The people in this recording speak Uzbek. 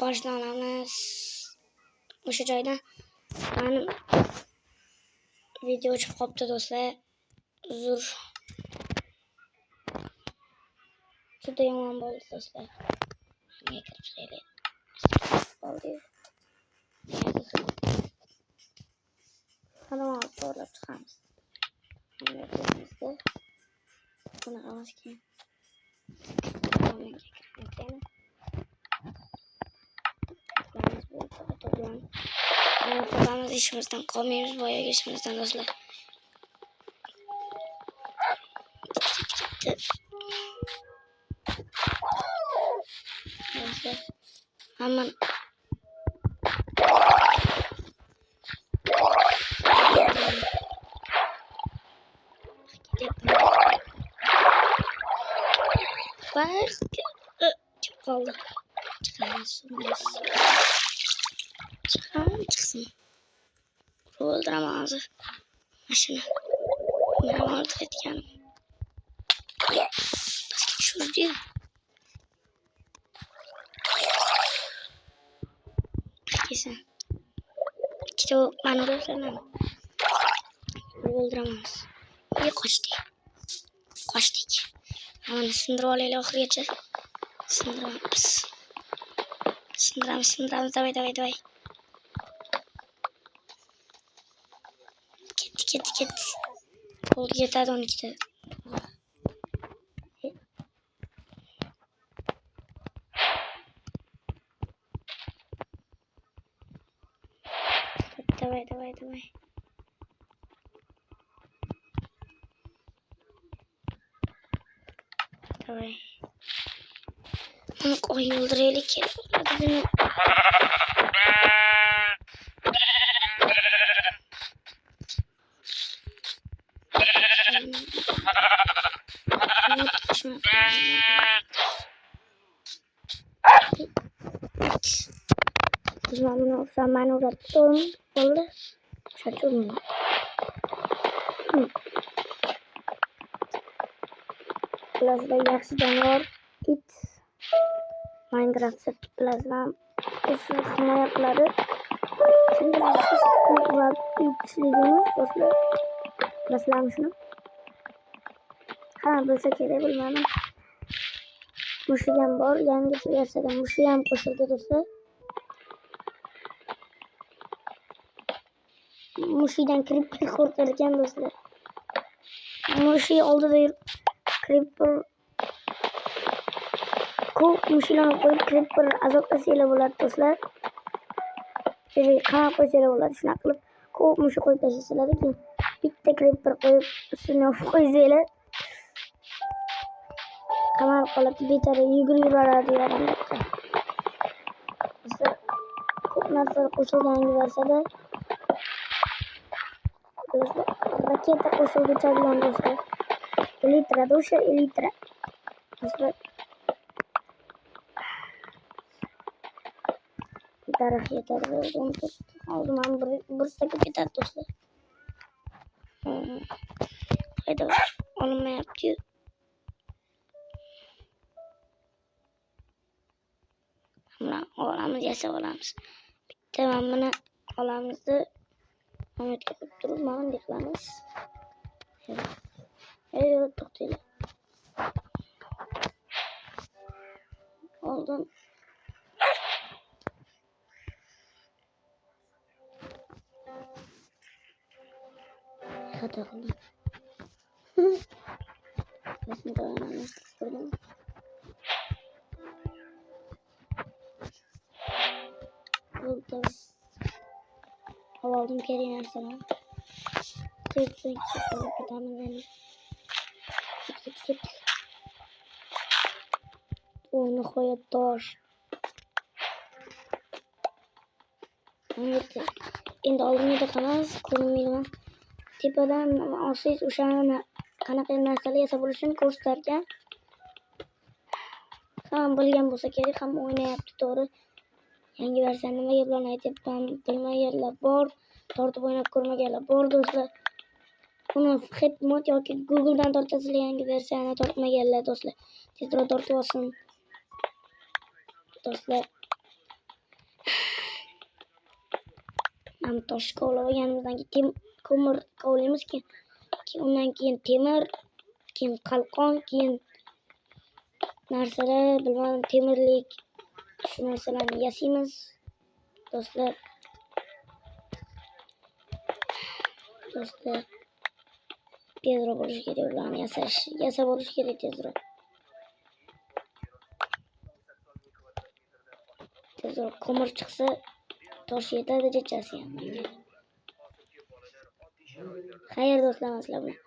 boshlanamiz. O'sha joyda meni video chiqib qolibdi do'stlar. Uzr. Juda yomon bo'ldi do'stlar. Nega kirib chiqaylik? Bo'ldi. Tamam, to'g'rilab chiqamiz. Buni qilamiz keyin. Qolamiz ishimizdan qolmaymiz, boyaga ishimizdan do'stlar. Aman çık kaldı. Çıksın. Öldüremez. Maşını. Ben artık etken. Basket şur diyor. Kesin. İşte o manada falan. Öldüremez. İyi kaçtı. Kaçtık. Aman sındır ile oxirgacha. Sindiramiz. Davay. Ketdi. Oldu yetadi 12'de. Davay. Давай. Ой, öldürelim ki. Hadi Uzmanın zaman uğrattım. Oldu. Şaşırdım. Plazda yaxshi jonivor it Minecraftda plazdan o'sha himoya qiladi. Shunday va kuchligini do'stlar. Bilasizlarmi shuni? Ha, bilsa kerak, bilmadim. Mushuk ham bor, yangi versiyada mushuk ham qo'shildi do'stlar. Mushukdan creeper qo'rqar ekan do'stlar. Mushuk oldida creeper ko'p mushuklarni qo'yib creeper azoblashinglar bo'ladi do'stlar. Qamab qo'ysanglar bo'ladi. Shunaqa qilib ko'p mushuk qo'yib tashlasalar keyin bitta creeper qo'yib ustini yopib qo'ysanglar qamab qoladi, bechora yugurib yuboradi yarimlikka. Do'stlar, ko'p narsa qo'shilgan yangi versiyada. Do'stlar, raketa qo'shildi chadigan do'stlar. Elytra do'sha, elytra. Do'stlar, daraxt yetadi. Hozir men bir stakka ketadi do'stlar. Hayda, olinmayapti. Mana olamiz, yasab olamiz. Bitta mana buni olamizni Ahmetga qo'yib turib, mana bunday qilamiz. To'xtanglar. Oldim. Xato qildim. Rasmni ko'ramiz. Oldu. Aldım kerin arsana. Tık. Adamın Git. Onu koyup doğur. Evet. Endi oldimda qolamiz, ko'rinmayman. Tepadan olsangiz o'shani qanaqa narsalar yasab bo'lishini ko'rsatarkan. Ham bilgan bo'lsa kerak, ham o'ynayapti to'g'ri. Yangi versiya nimaga bilan aytyapman bilmaganlar bor, tortib o'ynab ko'rmaganlar bor do'stlar. Buni Hitmod yoki Google'dan tortasizlar, yangi versiyani tortmaganlar do'stlar. Tezroq tortib olsin do'stlar. tosh kovlab olganimizdan keyin ko'mir kovlaymiz, undan keyin temir, keyin qalqon, keyin narsalar, bilmadim, temirlik, shu narsalarni yasaymiz do'stlar. Tezroq bo'lishi kerak ularni yasab olish kerak tezroq. Ko'mir chiqsa tosh yetadi, jechasi ham. Xayr do'stlar, sizlar bilan